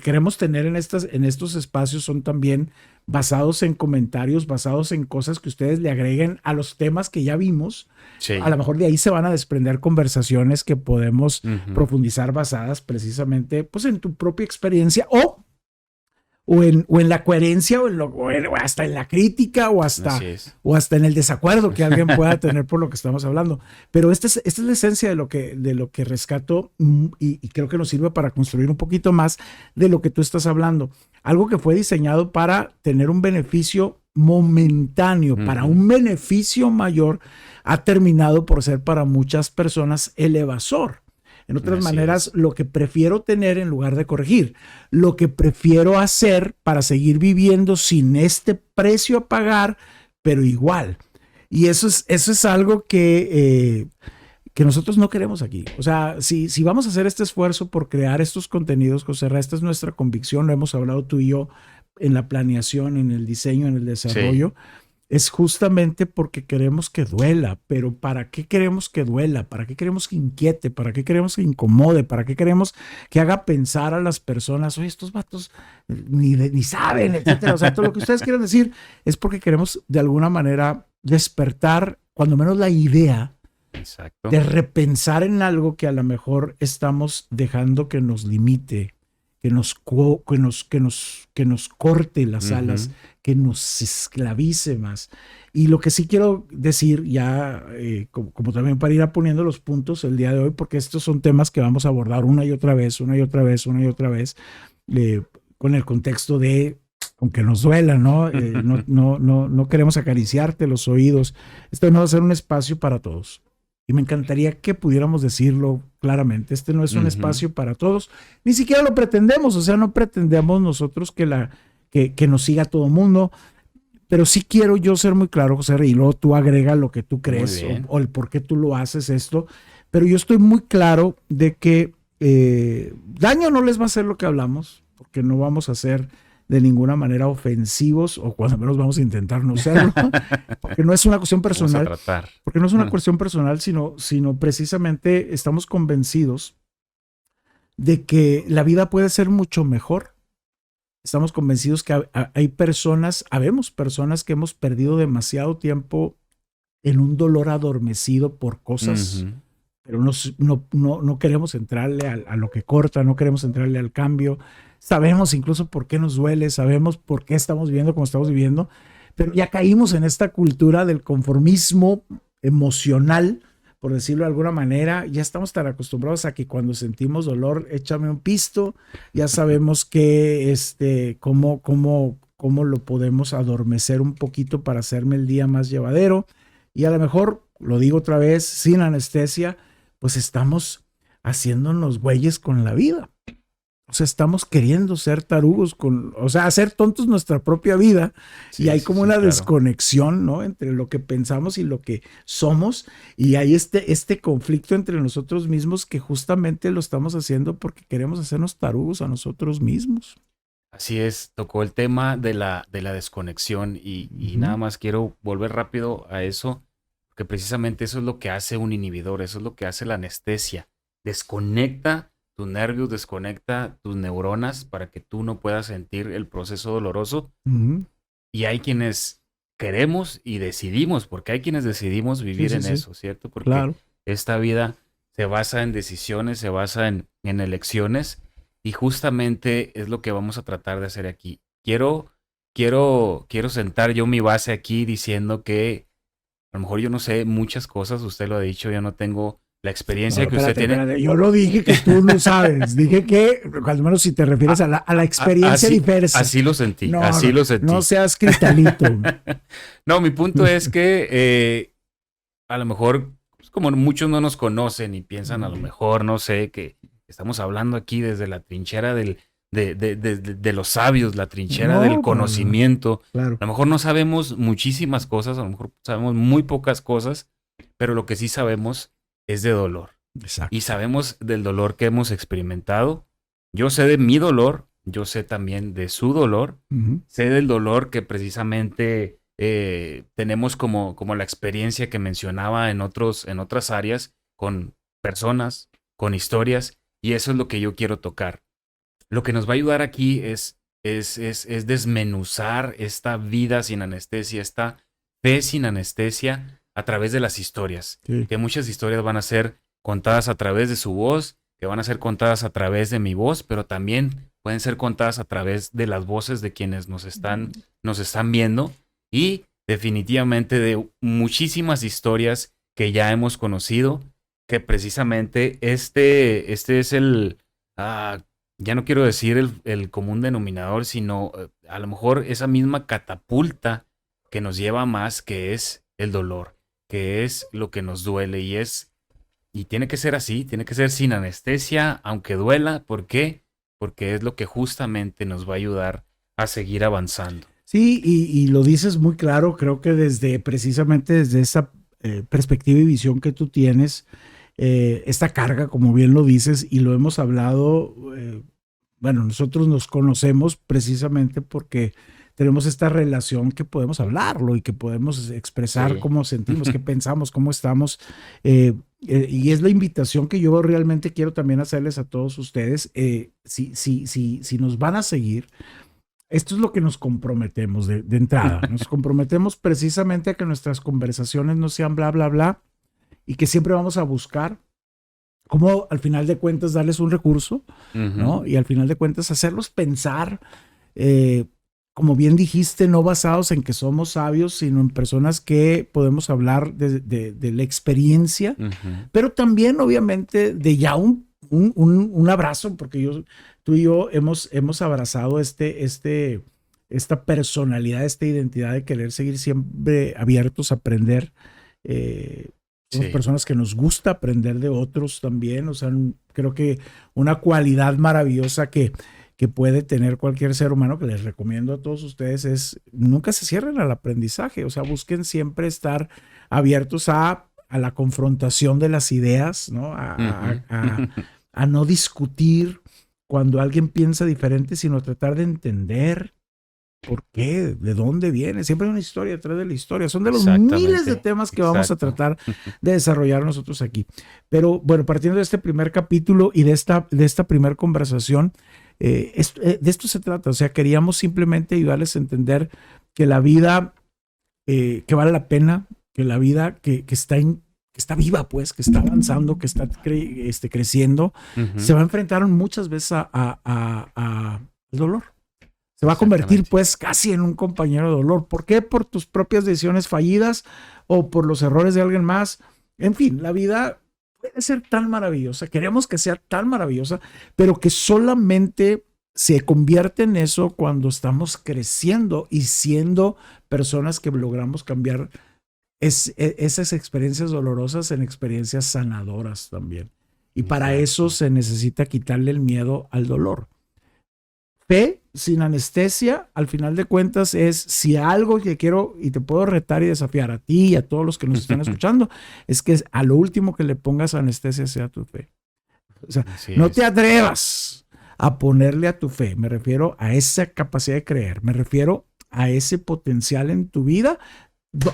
queremos tener en estos espacios son también basados en comentarios, basados en cosas que ustedes le agreguen a los temas que ya vimos. Sí. A lo mejor de ahí se van a desprender conversaciones que podemos profundizar basadas precisamente pues, en tu propia experiencia o en la coherencia o hasta en la crítica o hasta en el desacuerdo que alguien pueda tener por lo que estamos hablando. Pero esta es la esencia de lo que rescato y creo que nos sirve para construir un poquito más de lo que tú estás hablando. Algo que fue diseñado para tener un beneficio momentáneo, para un beneficio mayor, ha terminado por ser para muchas personas el evasor. En otras maneras, lo que prefiero tener en lugar de corregir, lo que prefiero hacer para seguir viviendo sin este precio a pagar, pero igual. Y eso es algo que nosotros no queremos aquí. O sea, si vamos a hacer este esfuerzo por crear estos contenidos, José Ra, esta es nuestra convicción, lo hemos hablado tú y yo en la planeación, en el diseño, en el desarrollo. Sí. Es justamente porque queremos que duela, pero ¿para qué queremos que duela? ¿Para qué queremos que inquiete? ¿Para qué queremos que incomode? ¿Para qué queremos que haga pensar a las personas, oye, estos vatos ni saben, etcétera? O sea, todo lo que ustedes quieren decir es porque queremos de alguna manera despertar, cuando menos la idea, exacto, de repensar en algo que a lo mejor estamos dejando que nos limite, que nos corte las alas, que nos esclavice más. Y lo que sí quiero decir, ya como también para ir poniendo los puntos el día de hoy, porque estos son temas que vamos a abordar una y otra vez, con el contexto de, aunque nos duela, ¿no? No queremos acariciarte los oídos. Esto no va a ser un espacio para todos. Y me encantaría que pudiéramos decirlo claramente. Este no es un espacio para todos. Ni siquiera lo pretendemos. O sea, no pretendemos nosotros que nos siga todo el mundo. Pero sí quiero yo ser muy claro, José, y luego tú agrega lo que tú crees o el por qué tú lo haces esto. Pero yo estoy muy claro de que daño no les va a hacer lo que hablamos, porque no vamos a ser de ninguna manera ofensivos, o cuando menos vamos a intentar no serlo, porque no es una cuestión personal, porque no es una cuestión personal, sino precisamente estamos convencidos de que la vida puede ser mucho mejor. Estamos convencidos que habemos personas que hemos perdido demasiado tiempo en un dolor adormecido por cosas, pero no queremos entrarle a lo que corta, no queremos entrarle al cambio. Sabemos incluso por qué nos duele, sabemos por qué estamos viviendo como estamos viviendo, pero ya caímos en esta cultura del conformismo emocional, por decirlo de alguna manera. Ya estamos tan acostumbrados a que cuando sentimos dolor, échame un pisto, ya sabemos que cómo lo podemos adormecer un poquito para hacerme el día más llevadero. Y a lo mejor, lo digo otra vez, sin anestesia, pues estamos haciéndonos güeyes con la vida. O sea, estamos queriendo ser tarugos, o sea, hacer tontos nuestra propia vida. Y Sí, hay sí, como sí, una claro. desconexión, ¿no? Entre lo que pensamos y lo que somos. Y hay este conflicto entre nosotros mismos que justamente lo estamos haciendo porque queremos hacernos tarugos a nosotros mismos. Así es, tocó el tema de la desconexión y nada Ujú, más quiero volver rápido a eso, porque precisamente eso es lo que hace un inhibidor, eso es lo que hace la anestesia. Desconecta tus nervios, desconecta tus neuronas para que tú no puedas sentir el proceso doloroso. ujú. Y hay quienes queremos y decidimos, porque hay quienes decidimos Sí, vivir sí, en sí, eso, ¿cierto? Porque claro. esta vida se basa en decisiones, se basa en elecciones y justamente es lo que vamos a tratar de hacer aquí. Quiero sentar yo mi base aquí diciendo que a lo mejor yo no sé muchas cosas, usted lo ha dicho, yo no tengo la No, experiencia que usted espérate, tiene. espérate. Yo no dije que tú no sabes. Dije que, al menos si te refieres A- a la experiencia Así, diversa. así lo sentí, No, así no, lo no sentí. seas critalito. No, mi punto es que a lo mejor, pues, como muchos no nos conocen y piensan a lo mejor, no sé, que estamos hablando aquí desde la trinchera de los sabios, la trinchera del No, para nada. conocimiento. Claro. A lo mejor no sabemos muchísimas cosas, a lo mejor sabemos muy pocas cosas, pero lo que sí sabemos es de dolor. Y Exacto. sabemos del dolor que hemos experimentado. Yo sé de mi dolor, yo sé también de su dolor, Ujú. sé del dolor que precisamente tenemos como la experiencia que mencionaba en otras áreas, con personas, con historias, y eso es lo que yo quiero tocar. Lo que nos va a ayudar aquí es desmenuzar esta vida sin anestesia, esta fe sin anestesia a través de las historias. Sí. Que muchas historias van a ser contadas a través de su voz, que van a ser contadas a través de mi voz, pero también pueden ser contadas a través de las voces de quienes nos están viendo y definitivamente de muchísimas historias que ya hemos conocido, que precisamente este es ah, ya no quiero decir el común denominador, sino a lo mejor esa misma catapulta que nos lleva a más, que es el dolor, que es lo que nos duele y tiene que ser así, tiene que ser sin anestesia, aunque duela. ¿Por qué? Porque es lo que justamente nos va a ayudar a seguir avanzando. Sí, y lo dices muy claro, creo que precisamente desde esa perspectiva y visión que tú tienes, esta carga, como bien lo dices, y lo hemos hablado, bueno, nosotros nos conocemos precisamente porque tenemos esta relación que podemos hablarlo y que podemos expresar Sí. cómo sentimos, qué pensamos, cómo estamos. eh, y es la invitación que yo realmente quiero también hacerles a todos ustedes. Si nos van a seguir, esto es lo que nos comprometemos de entrada. Nos comprometemos precisamente a que nuestras conversaciones no sean bla, bla, bla, y que siempre vamos a buscar cómo al final de cuentas darles un recurso, Ujú. ¿no? Y al final de cuentas hacerlos pensar, eh, como bien dijiste, no basados en que somos sabios, sino en personas que podemos hablar de la experiencia, Ujú. pero también obviamente de ya un abrazo, porque tú y yo hemos abrazado esta personalidad, esta identidad de querer seguir siempre abiertos a aprender. Eh, Somos Sí, personas que nos gusta aprender de otros también, o sea, creo que una cualidad maravillosa que puede tener cualquier ser humano, que les recomiendo a todos ustedes, es nunca se cierren al aprendizaje, o sea, busquen siempre estar abiertos a la confrontación de las ideas, ¿no? ujú. A no discutir cuando alguien piensa diferente, sino tratar de entender por qué, de dónde viene. Siempre hay una historia detrás de la historia. Son de los miles de Exactamente, temas que vamos a exacto. tratar de desarrollar nosotros aquí. Pero bueno, partiendo de este primer capítulo y de esta primera conversación, de esto se trata. O sea, queríamos simplemente ayudarles a entender que la vida, que vale la pena, que la vida que está viva, pues, que está avanzando, que está creciendo, se Ujú. va a enfrentar muchas veces al dolor. Se va a convertir, Exactamente. pues, casi en un compañero de dolor. ¿Por qué? Por tus propias decisiones fallidas o por los errores de alguien más. En fin, la vida puede ser tan maravillosa, queremos que sea tan maravillosa, pero que solamente se convierte en eso cuando estamos creciendo y siendo personas que logramos cambiar esas experiencias dolorosas en experiencias sanadoras también. Y para eso Exacto. se necesita quitarle el miedo al dolor. Fe sin anestesia, al final de cuentas, es si algo que quiero y te puedo retar y desafiar a ti y a todos los que nos están escuchando, es que a lo último que le pongas anestesia sea tu fe. O sea, no te atrevas a ponerle a tu fe. Me refiero a esa capacidad de creer. Me refiero a ese potencial en tu vida,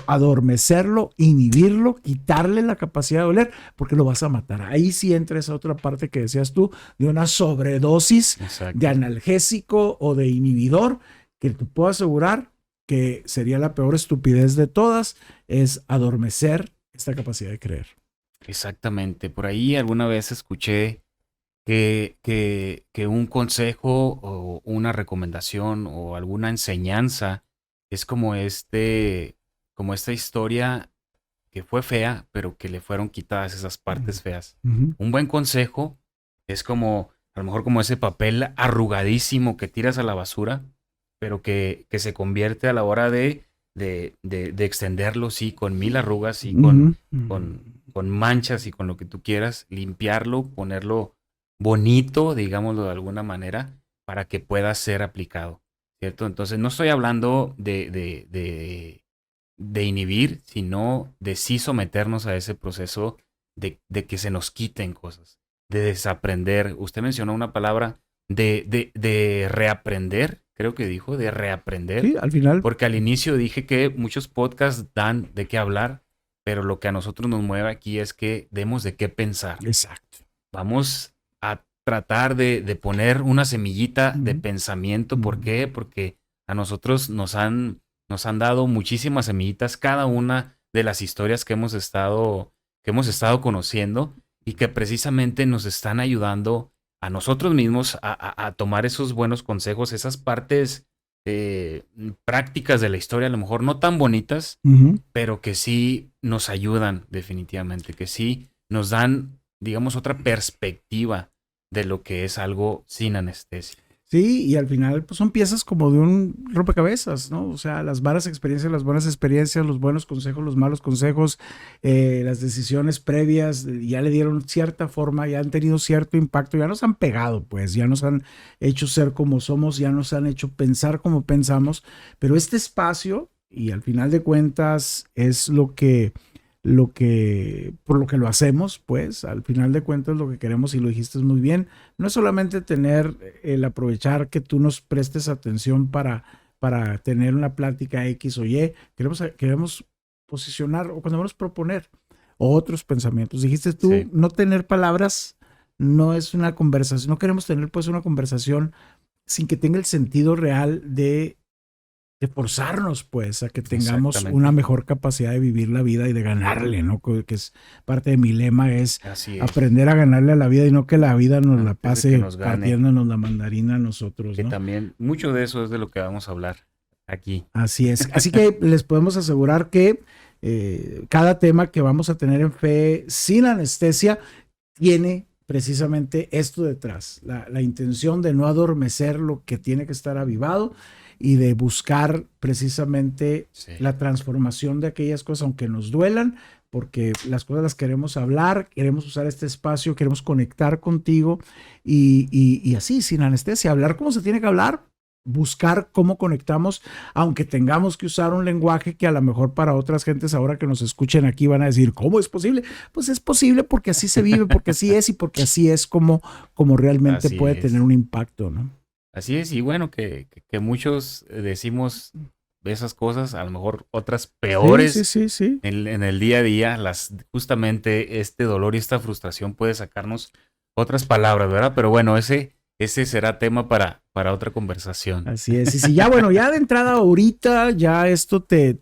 adormecerlo, inhibirlo, quitarle la capacidad de doler, porque lo vas a matar. Ahí sí entra esa otra parte que decías tú, de una sobredosis de analgésico o de inhibidor, que te puedo asegurar que sería la peor estupidez de todas, es adormecer esta capacidad de creer. Exactamente. Por ahí alguna vez escuché que un consejo o una recomendación o alguna enseñanza es como esta historia que fue fea, pero que le fueron quitadas esas partes feas. Un buen consejo es como, a lo mejor como ese papel arrugadísimo que tiras a la basura, pero que se convierte a la hora de extenderlo, sí, con 1000 arrugas y con manchas y con lo que tú quieras, limpiarlo, ponerlo bonito, digámoslo de alguna manera, para que pueda ser aplicado, ¿cierto? Entonces no estoy hablando de inhibir, sino de sí someternos a ese proceso de que se nos quiten cosas, de desaprender. Usted mencionó una palabra de reaprender, creo que dijo, de reaprender. Sí, al final. Porque al inicio dije que muchos podcasts dan de qué hablar, pero lo que a nosotros nos mueve aquí es que demos de qué pensar. Exacto. Vamos a tratar de poner una semillita de pensamiento. ¿Por qué? Porque a nosotros nos han dado muchísimas semillitas, cada una de las historias que hemos estado conociendo y que precisamente nos están ayudando a nosotros mismos a tomar esos buenos consejos, esas partes prácticas de la historia, a lo mejor no tan bonitas, pero que sí nos ayudan definitivamente, que sí nos dan, digamos, otra perspectiva de lo que es algo sin anestesia. Sí, y al final pues son piezas como de un rompecabezas, ¿no? O sea, las malas experiencias, las buenas experiencias, los buenos consejos, los malos consejos, las decisiones previas, ya le dieron cierta forma, ya han tenido cierto impacto, ya nos han pegado, pues, ya nos han hecho ser como somos, ya nos han hecho pensar como pensamos, pero este espacio, y al final de cuentas es por lo que lo hacemos, pues al final de cuentas lo que queremos, y lo dijiste muy bien, no es solamente tener el aprovechar que tú nos prestes atención para tener una plática X o Y, queremos posicionar o cuando menos proponer otros pensamientos. Dijiste tú, sí. No tener palabras no es una conversación, no queremos tener pues una conversación sin que tenga el sentido real de forzarnos pues a que tengamos una mejor capacidad de vivir la vida y de ganarle, ¿no? Que es parte de mi lema, es aprender a ganarle a la vida y no que la vida nos la pase partiéndonos la mandarina a nosotros, que ¿no? También mucho de eso es de lo que vamos a hablar aquí. Así es. Así que les podemos asegurar que cada tema que vamos a tener en Fe Sin Anestesia tiene precisamente esto detrás, la intención de no adormecer lo que tiene que estar avivado y de buscar precisamente la transformación de aquellas cosas, aunque nos duelan, porque las cosas las queremos hablar, queremos usar este espacio, queremos conectar contigo y así, sin anestesia, hablar como se tiene que hablar, buscar cómo conectamos, aunque tengamos que usar un lenguaje que a lo mejor para otras gentes ahora que nos escuchen aquí van a decir, ¿cómo es posible? Pues es posible porque así se vive, porque así es y porque así es como realmente así puede tener un impacto, ¿no? Así es, y bueno, que muchos decimos esas cosas, a lo mejor otras peores sí. En el día a día, justamente este dolor y esta frustración puede sacarnos otras palabras, ¿verdad? Pero bueno, ese será tema para otra conversación. Así es. Y si ya, bueno, ya de entrada ahorita ya esto te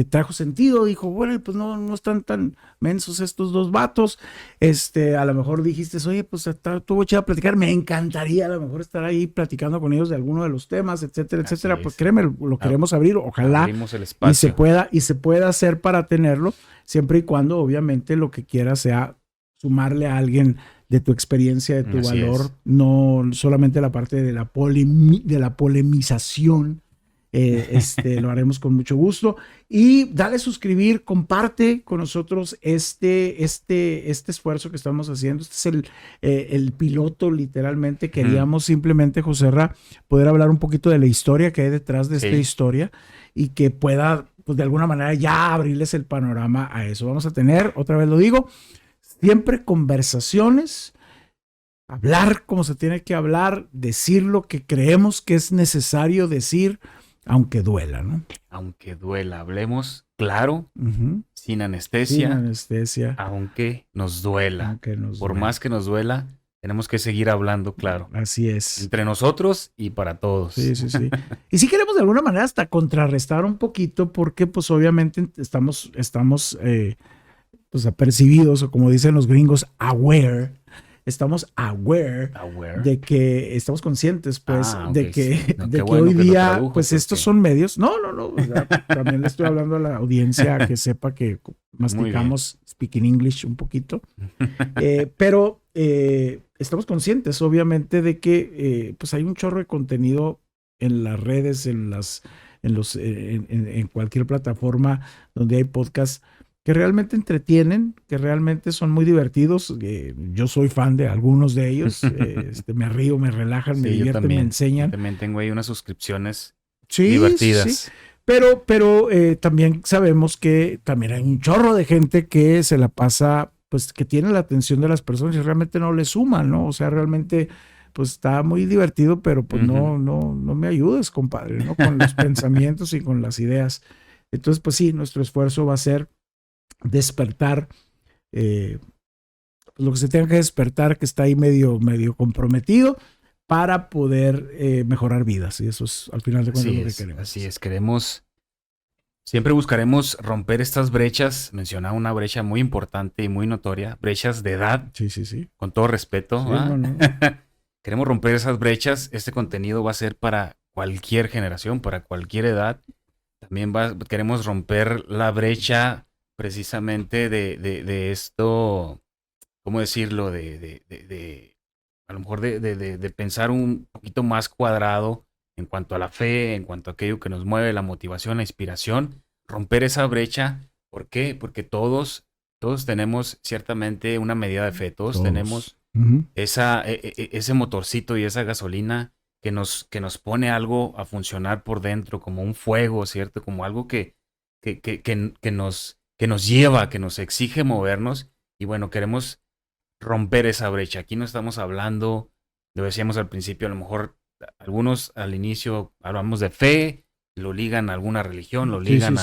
trajo sentido, dijo, bueno, pues no están tan mensos estos dos vatos. A lo mejor dijiste, oye, pues estuvo chido platicar, me encantaría a lo mejor estar ahí platicando con ellos de alguno de los temas, etcétera, Así etcétera. es. Pues créeme, lo queremos abrir, ojalá abrimos el espacio. y se pueda hacer para tenerlo, siempre y cuando obviamente lo que quieras sea sumarle a alguien de tu experiencia, de tu valor, no solamente la parte de la polemización Lo haremos con mucho gusto. Y dale suscribir, comparte con nosotros este esfuerzo que estamos haciendo. Este es el piloto, literalmente. Queríamos simplemente, Joserra, poder hablar un poquito de la historia que hay detrás de esta historia y que pueda, pues de alguna manera, ya abrirles el panorama a eso. Vamos a tener, otra vez lo digo, siempre conversaciones, hablar como se tiene que hablar, decir lo que creemos que es necesario decir, aunque duela, ¿no? Aunque duela, hablemos claro, sin anestesia. Sin anestesia. Aunque nos duela. Por más que nos duela, tenemos que seguir hablando claro. Así es. Entre nosotros y para todos. Sí. Y sí queremos de alguna manera hasta contrarrestar un poquito porque pues obviamente estamos pues apercibidos, o como dicen los gringos, estamos aware de que estamos conscientes, pues, de que hoy día, pues estos son medios. No, o sea, también le estoy hablando a la audiencia que sepa que masticamos speaking English un poquito, pero estamos conscientes, obviamente, de que pues hay un chorro de contenido en las redes, en cualquier plataforma donde hay podcasts que realmente entretienen, que realmente son muy divertidos. Yo soy fan de algunos de ellos. Me río, me relajan, me divierten, me enseñan. Yo también tengo ahí unas suscripciones divertidas. Sí. Pero también sabemos que también hay un chorro de gente que se la pasa, pues que tiene la atención de las personas y realmente no le suma, ¿no? O sea, realmente pues está muy divertido, pero pues no me ayudes, compadre, ¿no? Con los pensamientos y con las ideas. Entonces, pues sí, nuestro esfuerzo va a ser despertar lo que se tenga que despertar, que está ahí medio comprometido para poder mejorar vidas, y eso es al final de cuentas lo que queremos. Así es, siempre buscaremos romper estas brechas. Mencionaba una brecha muy importante y muy notoria, brechas de edad. Sí. Con todo respeto. No. Queremos romper esas brechas. Este contenido va a ser para cualquier generación, para cualquier edad. También queremos romper la brecha precisamente de esto, ¿cómo decirlo? A lo mejor de pensar un poquito más cuadrado en cuanto a la fe, en cuanto a aquello que nos mueve, la motivación, la inspiración, romper esa brecha. ¿Por qué? Porque todos tenemos ciertamente una medida de fe, todos tenemos ese motorcito y esa gasolina que nos pone algo a funcionar por dentro, como un fuego, ¿cierto? Como algo que nos lleva, que nos exige movernos. Y bueno, queremos romper esa brecha. Aquí no estamos hablando, lo decíamos al principio, a lo mejor algunos al inicio hablamos de fe, lo ligan a alguna religión, lo ligan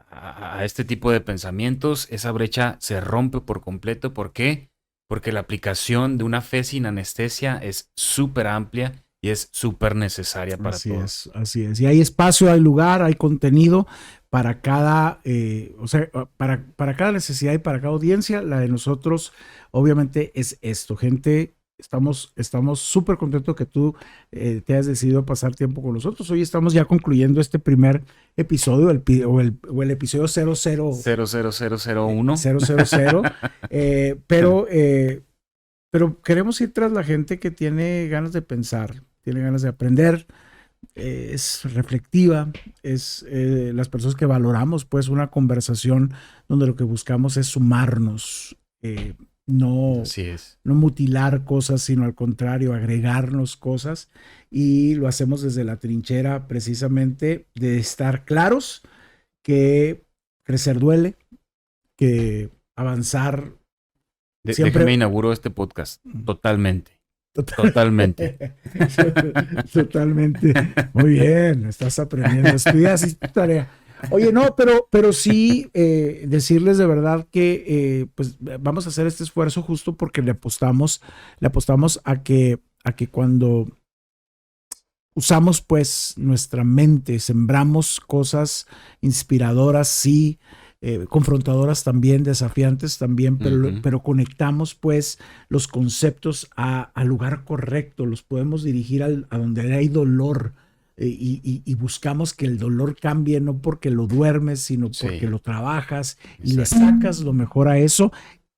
a este tipo de pensamientos. Esa brecha se rompe por completo. ¿Por qué? Porque la aplicación de una fe sin anestesia es súper amplia y es súper necesaria para todos. Así es. Y hay espacio, hay lugar, hay contenido para cada, para cada necesidad y para cada audiencia. La de nosotros, obviamente, es esto. Gente, estamos súper contentos que tú te hayas decidido pasar tiempo con nosotros. Hoy estamos ya concluyendo este primer episodio, el episodio 00001. Pero queremos ir tras la gente que tiene ganas de pensar, tiene ganas de aprender, es reflectiva, es las personas que valoramos pues una conversación donde lo que buscamos es sumarnos, no mutilar cosas, sino al contrario, agregarnos cosas, y lo hacemos desde la trinchera precisamente de estar claros que crecer duele, que avanzar siempre... Déjame inauguro este podcast, totalmente. Totalmente. Muy bien, estás aprendiendo, estudias tu tarea. Oye, no, pero sí decirles de verdad que pues vamos a hacer este esfuerzo justo porque le apostamos a que cuando usamos pues nuestra mente, sembramos cosas inspiradoras, sí, confrontadoras también, desafiantes también, pero conectamos pues los conceptos al lugar correcto, los podemos dirigir a donde hay dolor, y buscamos que el dolor cambie, no porque lo duermes, sino porque lo trabajas y le sacas lo mejor a eso.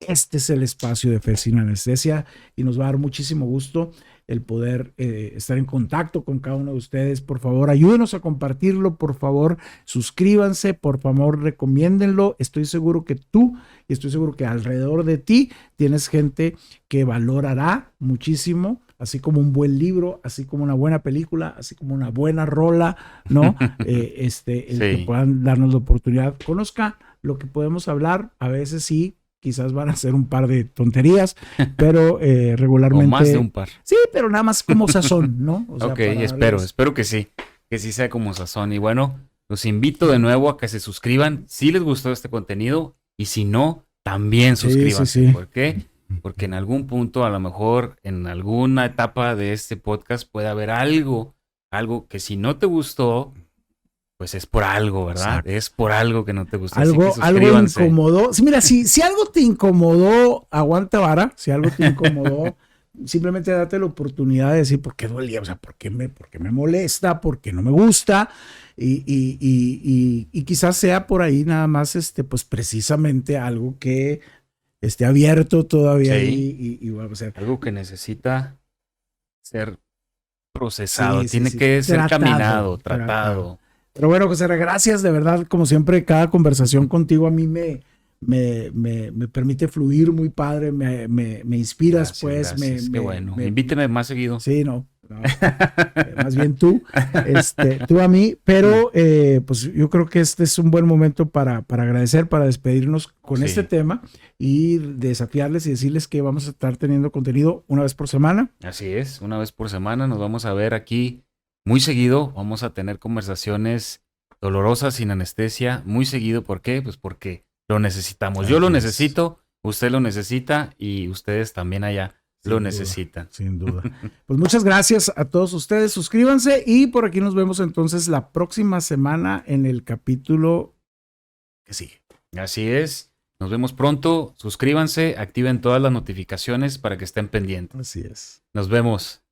este es el espacio de Fe Sin Anestesia y nos va a dar muchísimo gusto el poder estar en contacto con cada uno de ustedes. Por favor, ayúdenos a compartirlo, por favor, suscríbanse, por favor, recomiéndenlo. Estoy seguro que tú y estoy seguro que alrededor de ti tienes gente que valorará muchísimo, así como un buen libro, así como una buena película, así como una buena rola, ¿no? El que puedan darnos la oportunidad, conozca lo que podemos hablar, a veces sí, quizás van a ser un par de tonterías, pero regularmente... O más de un par. Sí, pero nada más como sazón, ¿no? O sea, ok, espero que sí sea como sazón. Y bueno, los invito de nuevo a que se suscriban si les gustó este contenido y si no, también suscríbanse. Sí. ¿Por qué? Porque en algún punto, a lo mejor en alguna etapa de este podcast puede haber algo que si no te gustó, pues es por algo, ¿verdad? Exacto. Es por algo que no te gustó. Algo incomodó. Sí, mira, si algo te incomodó, aguanta vara. Si algo te incomodó, simplemente date la oportunidad de decir por qué duele, o sea, por qué me molesta, por qué no me gusta. Y quizás sea por ahí nada más, pues precisamente algo que esté abierto todavía y vamos a ver. Algo que necesita ser procesado, tiene que ser tratado. Pero bueno, José, gracias, de verdad, como siempre, cada conversación contigo a mí me permite fluir muy padre, me inspiras, gracias. Qué bueno, invíteme más seguido. Sí, no más bien tú a mí, pero pues yo creo que este es un buen momento para agradecer, para despedirnos con este tema y desafiarles y decirles que vamos a estar teniendo contenido una vez por semana. Así es, una vez por semana nos vamos a ver aquí muy seguido, vamos a tener conversaciones dolorosas sin anestesia muy seguido. ¿Por qué? Pues porque lo necesitamos. Yo lo necesito, usted lo necesita y ustedes también allá lo necesitan. Sin duda. Pues muchas gracias a todos ustedes. Suscríbanse y por aquí nos vemos entonces la próxima semana en el capítulo que sigue. Así es. Nos vemos pronto. Suscríbanse, activen todas las notificaciones para que estén pendientes. Así es. Nos vemos.